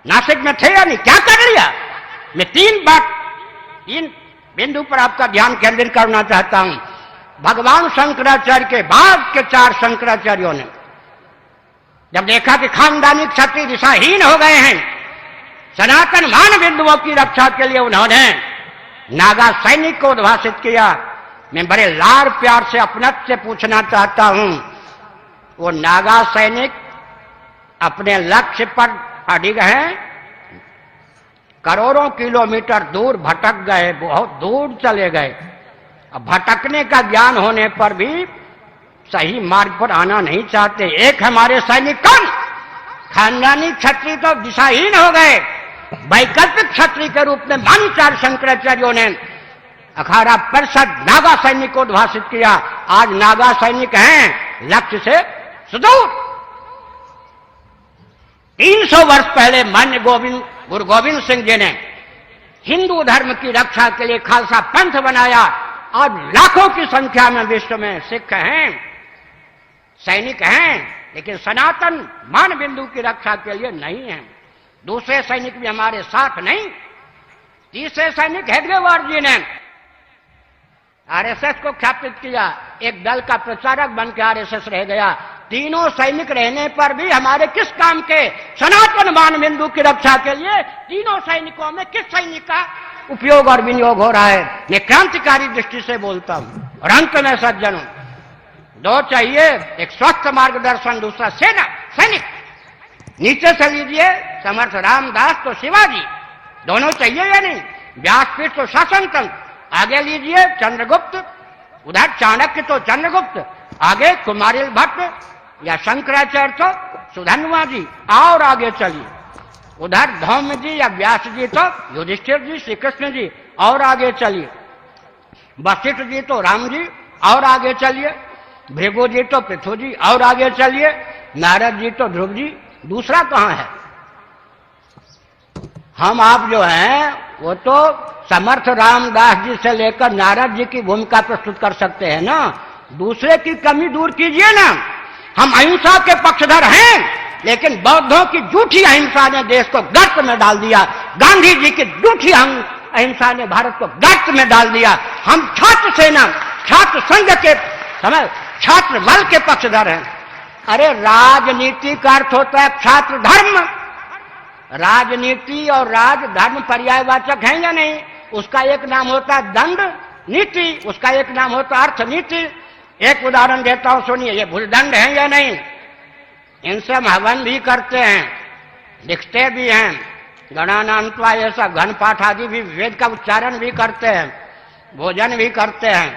नासिक में थे या नहीं, क्या कर लिया? मैं तीन बिंदु पर आपका ध्यान केंद्रित करना चाहता हूं। भगवान शंकराचार्य के बाद के 4 शंकराचार्यों ने जब देखा कि खानदानी क्षत्रिय दिशाहीन हो गए हैं, सनातन मान बिंदुओं की रक्षा के लिए उन्होंने नागा सैनिक को उद्भाषित किया। मैं बड़े लाड़ प्यार से अपनत से पूछना चाहता हूं, वो नागा सैनिक अपने लक्ष्य पर अडिग हैं, करोड़ों किलोमीटर दूर भटक गए, बहुत दूर चले गए। अब भटकने का ज्ञान होने पर भी सही मार्ग पर आना नहीं चाहते। एक हमारे सैनिक कौन? खानदानी क्षत्रिय तो दिशाहीन हो गए, वैकल्पिक क्षत्रिय के रूप में मान 4 शंकराचार्यों ने अखाड़ा परिषद नागा सैनिक को उद्भाषित किया। आज नागा सैनिक हैं लक्ष्य से सुदूर। 300 वर्ष पहले मान्य गुरु गोविंद सिंह जी ने हिंदू धर्म की रक्षा के लिए खालसा पंथ बनाया। आज लाखों की संख्या में विश्व में सिख हैं, सैनिक हैं, लेकिन सनातन मान बिंदु की रक्षा के लिए नहीं है। दूसरे सैनिक भी हमारे साथ नहीं। तीसरे सैनिक हेडगेवार जी ने आरएसएस को ख्यापित किया, एक दल का प्रचारक बनकर आरएसएस रह गया। तीनों सैनिक रहने पर भी हमारे किस काम के? सनातन मान बिंदु की रक्षा के लिए तीनों सैनिकों में किस सैनिक का उपयोग और विनियोग हो रहा है? मैं क्रांतिकारी दृष्टि से बोलता हूं। और अंत में सज्जनों, 2 चाहिए, एक स्वस्थ मार्गदर्शन, दूसरा सेना सैनिक। नीचे से लीजिए समर्थ रामदास तो शिवाजी, दोनों चाहिए या नहीं? व्यासपीठ तो शासन तंत्र, आगे लीजिए चंद्रगुप्त, उधर चाणक्य तो चंद्रगुप्त, आगे कुमारिल भट्ट या शंकराचार्य तो सुधन्वा जी, और आगे चलिए उधर धौम्य जी या व्यास जी तो युधिष्ठिर जी, श्री कृष्ण जी, और आगे चलिए वशिष्ठ जी तो राम जी, और आगे चलिए भृगु जी तो पृथु जी, और आगे चलिए नारद जी तो ध्रुव जी। दूसरा कहां है? हम आप जो हैं वो तो समर्थ रामदास जी से लेकर नारद जी की भूमिका प्रस्तुत कर सकते हैं ना। दूसरे की कमी दूर कीजिए ना। हम अहिंसा के पक्षधर हैं, लेकिन बौद्धों की झूठी अहिंसा ने देश को गर्त में डाल दिया। गांधी जी की झूठी अहिंसा ने भारत को गर्त में डाल दिया। हम छात्र सेना, छात्र संघ के समय छात्र बल के पक्षधर हैं। अरे राजनीति का अर्थ होता है छात्र धर्म। राजनीति और राजधर्म पर्यायवाचक हैं या नहीं? उसका एक नाम होता है दंड नीति, उसका एक नाम होता है अर्थनीति। एक उदाहरण देता हूं, सुनिए, ये भूलदंड है या नहीं? इनसे हम हवन भी करते हैं, लिखते भी हैं, गणानान्त्वा ऐसा घन पाठ आदि भी, वेद का उच्चारण भी करते हैं, भोजन भी करते हैं,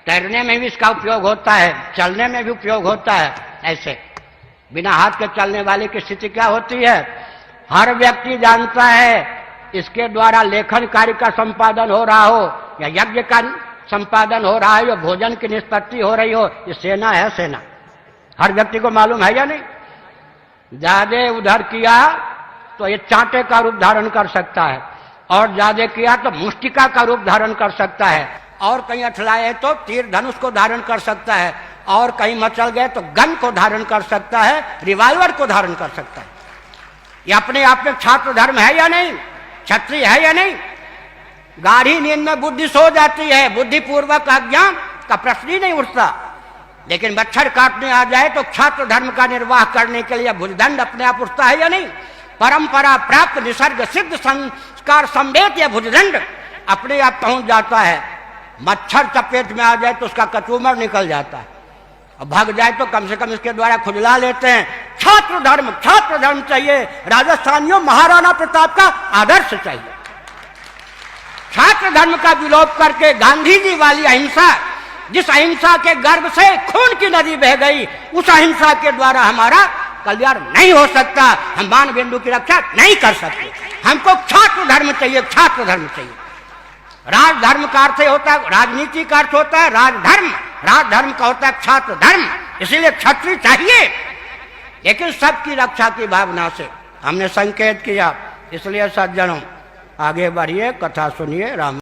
तैरने में भी इसका उपयोग होता है, चलने में भी उपयोग होता है। ऐसे बिना हाथ के चलने वाले की स्थिति क्या होती है? हर व्यक्ति जानता है इसके द्वारा लेखन कार्य का संपादन हो रहा हो या यज्ञ का संपादन हो रहा है या भोजन की निष्पत्ति हो रही हो, ये सेना है। सेना हर व्यक्ति को मालूम है या नहीं? ज्यादा उधर किया तो ये चांटे का रूप धारण कर सकता है, और ज्यादा किया तो मुष्टिका का रूप धारण कर सकता है, और कहीं अठलाए तो तीर धनुष को धारण कर सकता है, और कहीं मचल गए तो गन को धारण कर सकता है, रिवॉल्वर को धारण कर सकता है। ये अपने आप में छात्र धर्म है या नहीं? क्षत्रिय है या नहीं? गाढ़ी नींद में बुद्धि सो जाती है, बुद्धिपूर्वक अज्ञान का प्रश्न ही नहीं उठता। लेकिन मच्छर काटने आ जाए तो छात्र धर्म का निर्वाह करने के लिए भुजदंड अपने आप उठता है या नहीं? परंपरा प्राप्त निसर्ग सिद्ध संस्कार संवेद या भुजदंड अपने आप पहुंच जाता है। मच्छर चपेट में आ जाए तो उसका कचूमर निकल जाता है, और भाग जाए तो कम से कम इसके द्वारा खुजला लेते हैं। छात्र धर्म चाहिए। राजस्थानियों, महाराणा प्रताप का आदर्श चाहिए। छात्र धर्म का विलोप करके गांधी जी वाली अहिंसा, जिस अहिंसा के गर्भ से खून की नदी बह गई, उस अहिंसा के द्वारा हमारा कल्याण नहीं हो सकता। हम मान बिंदु की रक्षा नहीं कर सकते। हमको छात्र धर्म चाहिए, छात्र धर्म चाहिए। राजधर्म का अर्थ होता है, राजनीति का अर्थ होता है राजधर्म, राजधर्म का होता है छात्र धर्म। इसीलिए क्षत्रिय चाहिए, लेकिन सबकी रक्षा की भावना से हमने संकेत किया। इसलिए सज्जनों, आगे बढ़िए, कथा सुनिए। राम